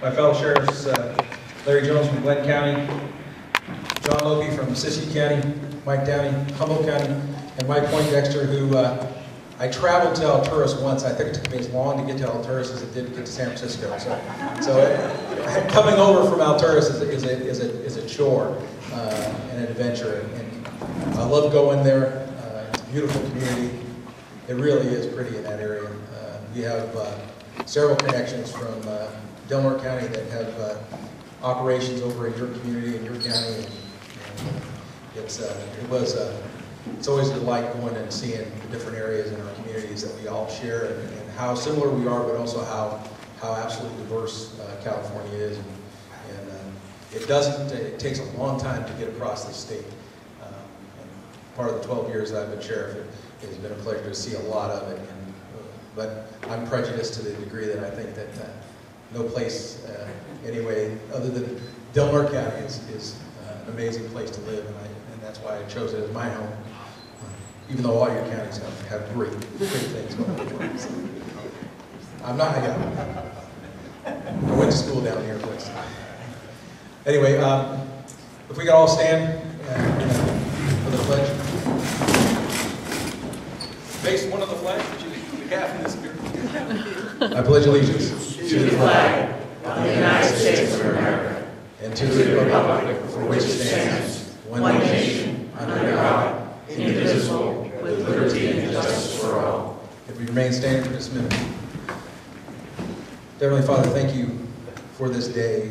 my fellow sheriffs, Larry Jones from Glenn County, Jon Lopey from Siskiyou County, Mike Downey, Humboldt County, and Mike Poindexter, who I traveled to Alturas once. I think it took me as long to get to Alturas as it did to get to San Francisco. So coming over from Alturas is a chore and an adventure. And I love going there. It's a beautiful community. It really is pretty in that area. We have several connections from Norte County that have operations over in your community and your county. It's always a delight going and seeing the different areas in our communities that we all share, and how similar we are, but also how absolutely diverse California is. And it takes a long time to get across the state. And part of the 12 years that I've been sheriff, it has been a pleasure to see a lot of it. But I'm prejudiced to the degree that I think that no place, anyway, other than Norte County is an amazing place to live, and that's why I chose it as my home. Even though all your counties have great things going on. So, I went to school down here, please. Anyway, if we could all stand for the pledge. Face one of the flags that you have in this here. I pledge allegiance to the flag of the United States of America and to the republic for which it stands, one nation, under God, indivisible, with liberty and justice for all. If we remain standing for this minute. Heavenly Father, thank you for this day,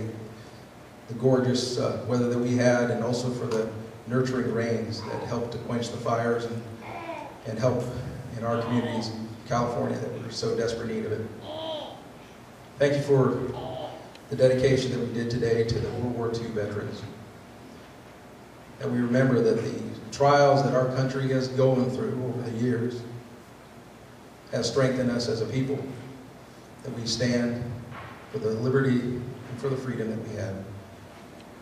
the gorgeous weather that we had, and also for the nurturing rains that helped to quench the fires and help in our communities in California that we're so desperate need of it. Thank you for the dedication that we did today to the World War II veterans. And we remember that the trials that our country has gone through over the years has strengthened us as a people, that we stand for the liberty and for the freedom that we have.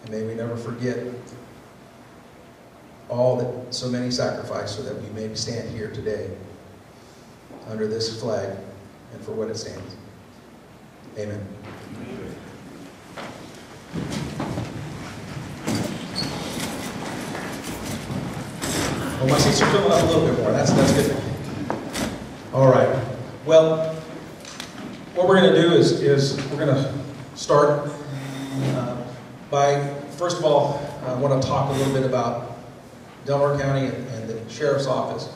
And may we never forget all that so many sacrificed so that we may stand here today under this flag and for what it stands. Amen. Well, my seats are filling up a little bit more. That's good. All right. Well, what we're going to do is we're going to start by, first of all, I want to talk a little bit about Norte County and the Sheriff's Office.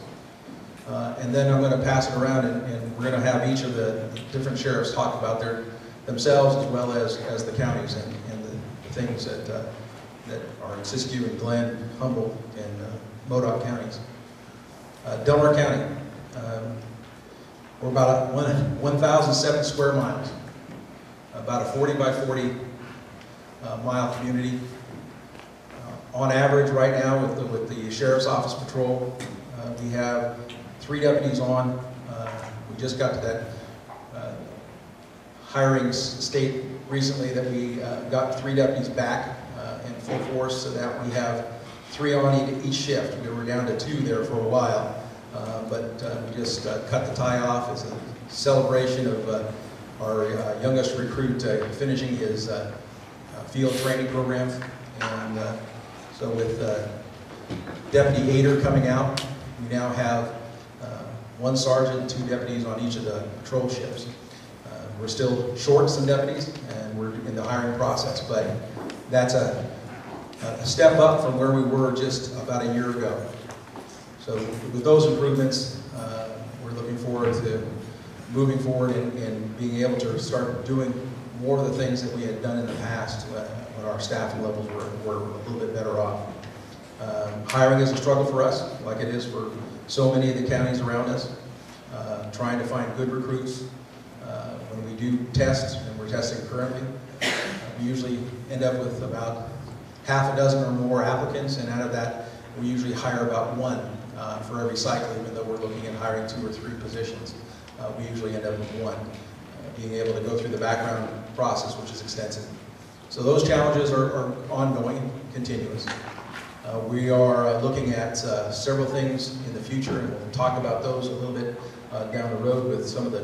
And then I'm going to pass it around, and we're going to have each of the different sheriffs talk about themselves as well as the counties and the things that are in Siskiyou and Glenn, Humboldt, and Modoc counties. Norte County, we're about 1,007 square miles, about a 40 by 40 mile community. On average right now with the Sheriff's Office patrol, we have 3 deputies on. We just got to that hiring state recently that we got 3 deputies back in full force, so that we have 3 on each shift. We were down to 2 there for a while, but we just cut the tie off as a celebration of our youngest recruit finishing his field training program. And so with Deputy Ader coming out, we now have 1 sergeant, 2 deputies on each of the patrol shifts. We're still short some deputies, and we're in the hiring process, but that's a step up from where we were just about a year ago. So with those improvements, we're looking forward to moving forward and being able to start doing more of the things that we had done in the past when our staffing levels were a little bit better off. Hiring is a struggle for us, like it is for so many of the counties around us. Trying to find good recruits. When we do test, and we're testing currently, we usually end up with about half a dozen or more applicants, and out of that, we usually hire about 1 for every cycle, even though we're looking at hiring 2 or 3 positions. We usually end up with 1, being able to go through the background process, which is extensive. So those challenges are ongoing, continuous. We are looking at several things in the future, and we'll talk about those a little bit down the road with some of the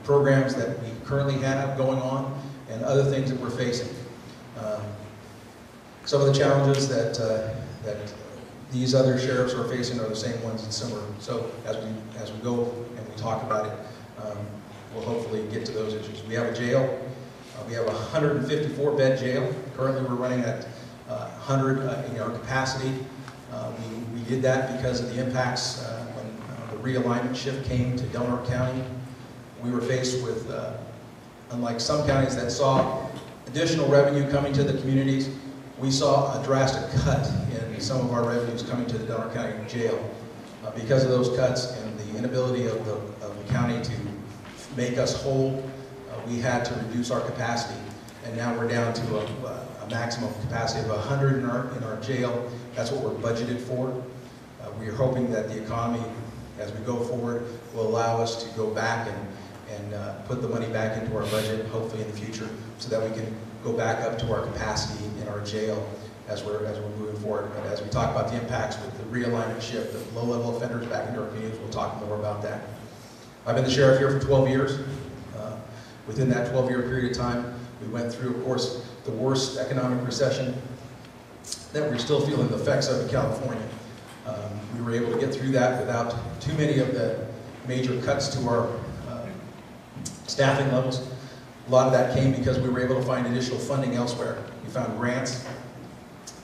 programs that we currently have going on, and other things that we're facing. Some of the challenges that these other sheriffs are facing are the same ones and similar. So as we go and we talk about it, we'll hopefully get to those issues. We have a jail. We have a 154-bed jail. Currently, we're running at 100 in our capacity. We did that because of the impacts when the realignment shift came to Norte County. We were faced with, unlike some counties that saw additional revenue coming to the communities, we saw a drastic cut in some of our revenues coming to the Norte County jail. Because of those cuts and the inability of the county to make us whole, we had to reduce our capacity. And now we're down to a maximum capacity of 100 in our jail. That's what we're budgeted for. We are hoping that the economy, as we go forward, will allow us to go back and put the money back into our budget, hopefully in the future, so that we can go back up to our capacity in our jail as we're moving forward. But as we talk about the impacts with the realignment shift, the low-level offenders back into our communities, we'll talk more about that. I've been the sheriff here for 12 years. Within that 12-year period of time, we went through, of course, the worst economic recession that we're still feeling the effects of in California. We were able to get through that without too many of the major cuts to our staffing levels. A lot of that came because we were able to find additional funding elsewhere. We found grants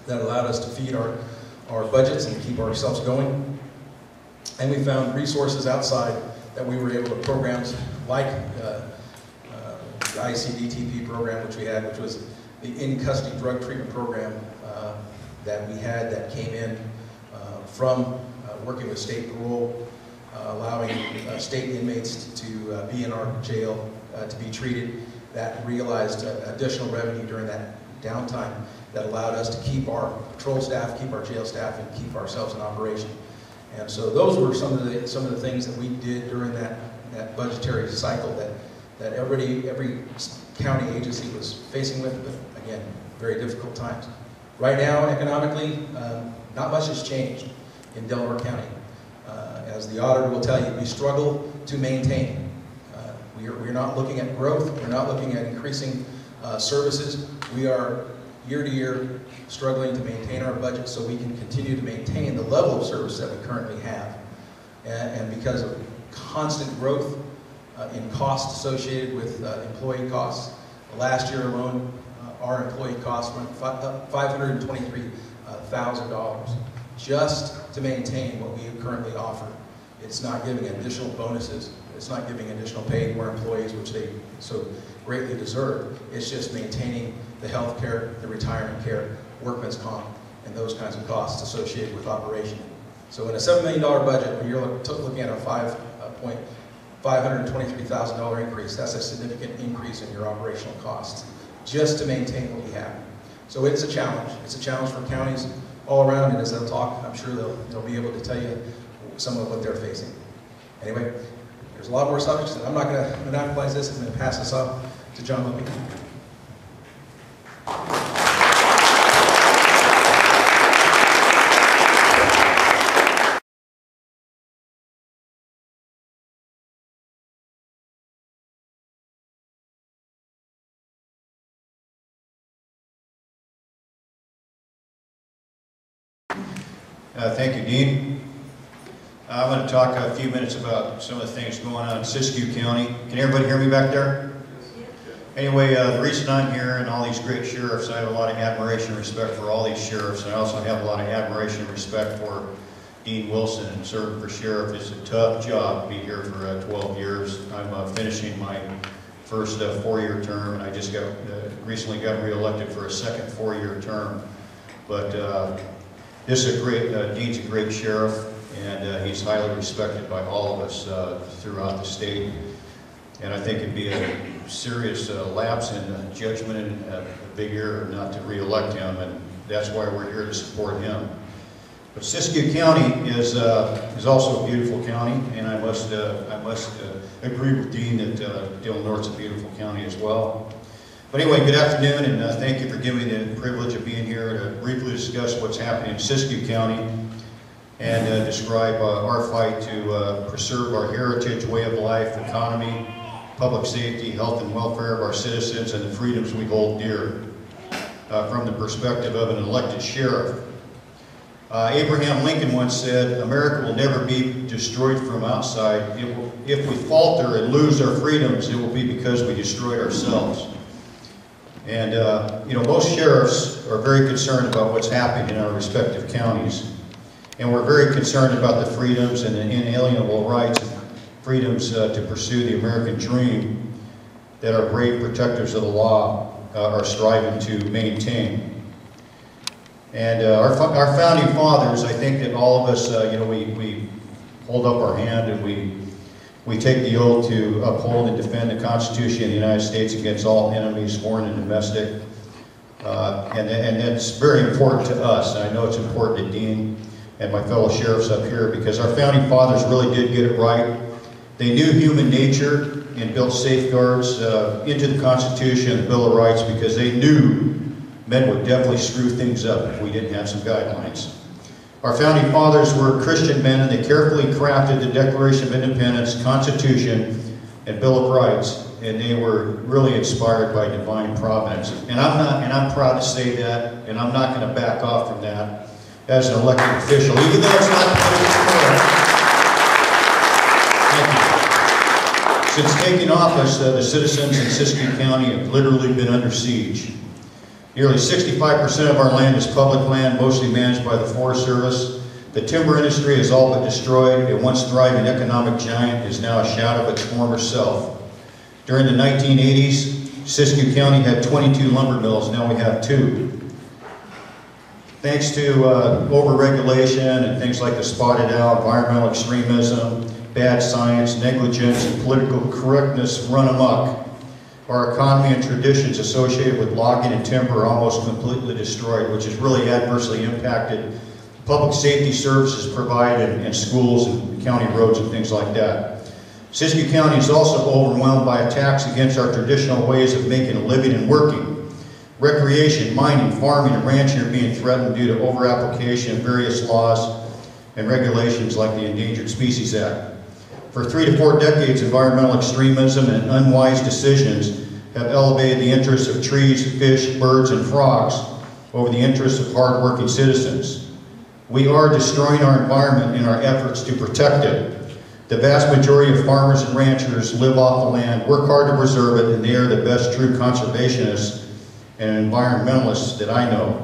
that allowed us to feed our budgets and keep ourselves going. And we found resources outside that we were able to programs like the ICDTP program, which we had, which was the in-custody drug treatment program that we had that came in from working with state parole, allowing state inmates to be in our jail to be treated. That realized additional revenue during that downtime that allowed us to keep our patrol staff, keep our jail staff, and keep ourselves in operation. And so those were some of the things that we did during that budgetary cycle that every county agency was facing with, but again, very difficult times. Right now, economically, not much has changed in Delaware County. As the auditor will tell you, we struggle to maintain. We're not looking at growth, we're not looking at increasing services. We are year to year struggling to maintain our budget so we can continue to maintain the level of service that we currently have. And because of constant growth in costs associated with employee costs, last year alone, our employee costs went up $523,000 just to maintain what we currently offer. It's not giving additional bonuses. It's not giving additional pay to our employees, which they so greatly deserve. It's just maintaining the health care, the retirement care, workman's comp, and those kinds of costs associated with operation. So in a $7 million budget, when you're looking at a $523,000 increase, that's a significant increase in your operational costs, just to maintain what we have. So it's a challenge. It's a challenge for counties all around, and as they'll talk, I'm sure they'll be able to tell you some of what they're facing. Anyway, there's a lot more subjects, and I'm not going to monopolize this. I'm going to pass this off to Jon Lopey. Thank you, Dean. I'm going to talk a few minutes about some of the things going on in Siskiyou County. Can everybody hear me back there? Anyway, the reason I'm here and all these great sheriffs, I have a lot of admiration and respect for all these sheriffs, and I also have a lot of admiration and respect for Dean Wilson. And serving for sheriff is a tough job to be here for 12 years. I'm finishing my first 4-year term, and I just recently got reelected for a second 4-year term. But this is a great, Dean's a great sheriff, and he's highly respected by all of us throughout the state. And I think it'd be a serious lapse in judgment and vigor not to re-elect him, and that's why we're here to support him. But Siskiyou County is also a beautiful county, and I must agree with Dean that Del Norte's a beautiful county as well. But anyway, good afternoon, and thank you for giving me the privilege of being here to briefly discuss what's happening in Siskiyou County and describe our fight to preserve our heritage, way of life, economy, public safety, health and welfare of our citizens, and the freedoms we hold dear from the perspective of an elected sheriff. Abraham Lincoln once said, "America will never be destroyed from outside. If we falter and lose our freedoms, it will be because we destroyed ourselves." And most sheriffs are very concerned about what's happening in our respective counties. And we're very concerned about the freedoms and the inalienable rights and freedoms to pursue the American dream that our brave protectors of the law are striving to maintain. And our founding fathers, I think that all of us, we hold up our hand and we take the oath to uphold and defend the Constitution of the United States against all enemies, foreign and domestic. And that's very important to us, and I know it's important to Dean and my fellow sheriffs up here, because our founding fathers really did get it right. They knew human nature and built safeguards into the Constitution and the Bill of Rights, because they knew men would definitely screw things up if we didn't have some guidelines. Our founding fathers were Christian men, and they carefully crafted the Declaration of Independence, Constitution, and Bill of Rights, and they were really inspired by divine providence. And I'm proud to say that, and I'm not going to back off from that as an elected official, even though it's not politically correct. Thank you. Since taking office, the citizens in Siskiyou County have literally been under siege. Nearly 65% of our land is public land, mostly managed by the Forest Service. The timber industry is all but destroyed. A once thriving economic giant is now a shadow of its former self. During the 1980s, Siskiyou County had 22 lumber mills. Now we have 2. Thanks to overregulation and things like the spotted owl, environmental extremism, bad science, negligence, and political correctness run amok. Our economy and traditions associated with logging and timber are almost completely destroyed, which has really adversely impacted public safety services provided and schools and county roads and things like that. Siskiyou County is also overwhelmed by attacks against our traditional ways of making a living and working. Recreation, mining, farming, and ranching are being threatened due to over-application of various laws and regulations like the Endangered Species Act. For 3 to 4 decades, environmental extremism and unwise decisions have elevated the interests of trees, fish, birds, and frogs over the interests of hard-working citizens. We are destroying our environment in our efforts to protect it. The vast majority of farmers and ranchers live off the land, work hard to preserve it, and they are the best true conservationists and environmentalists that I know.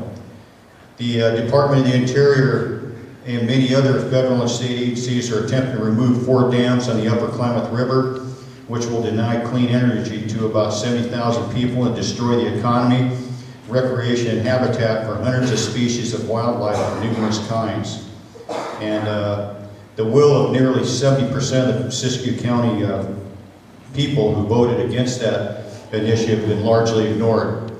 The Department of the Interior and many other federal and state agencies are attempting to remove 4 dams on the Upper Klamath River, which will deny clean energy to about 70,000 people and destroy the economy, recreation, and habitat for hundreds of species of wildlife of numerous kinds. And the will of nearly 70% of the Siskiyou County people who voted against that initiative have been largely ignored.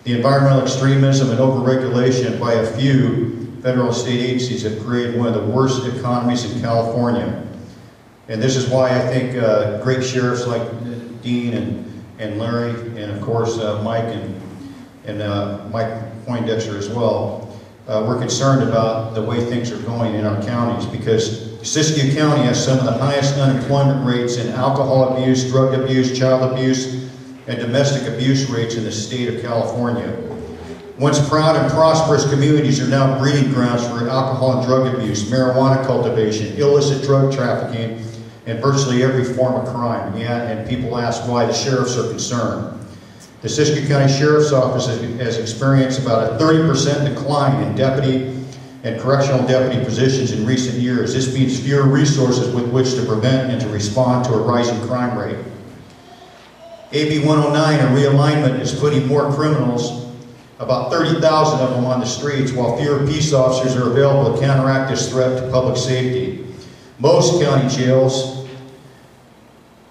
The environmental extremism and overregulation by a few federal and state agencies have created one of the worst economies in California. And this is why I think great sheriffs like Dean and Larry, and of course Mike and Mike Poindexter as well, we're concerned about the way things are going in our counties, because Siskiyou County has some of the highest unemployment rates in alcohol abuse, drug abuse, child abuse, and domestic abuse rates in the state of California. Once proud and prosperous communities are now breeding grounds for alcohol and drug abuse, marijuana cultivation, illicit drug trafficking, and virtually every form of crime. Yeah, and people ask why the sheriffs are concerned. The Siskiyou County Sheriff's Office has experienced about a 30% decline in deputy and correctional deputy positions in recent years. This means fewer resources with which to prevent and to respond to a rising crime rate. AB109, or realignment, is putting more criminals, about 30,000 of them, on the streets, while fewer peace officers are available to counteract this threat to public safety. Most county jails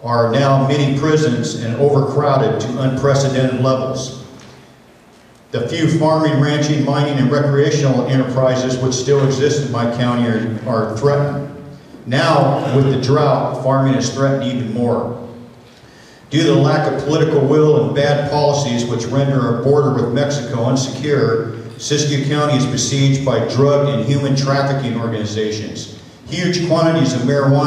are now mini prisons and overcrowded to unprecedented levels. The few farming, ranching, mining, and recreational enterprises which still exist in my county are threatened. Now, with the drought, farming is threatened even more. Due to the lack of political will and bad policies which render our border with Mexico unsecure, Siskiyou County is besieged by drug and human trafficking organizations. Huge quantities of marijuana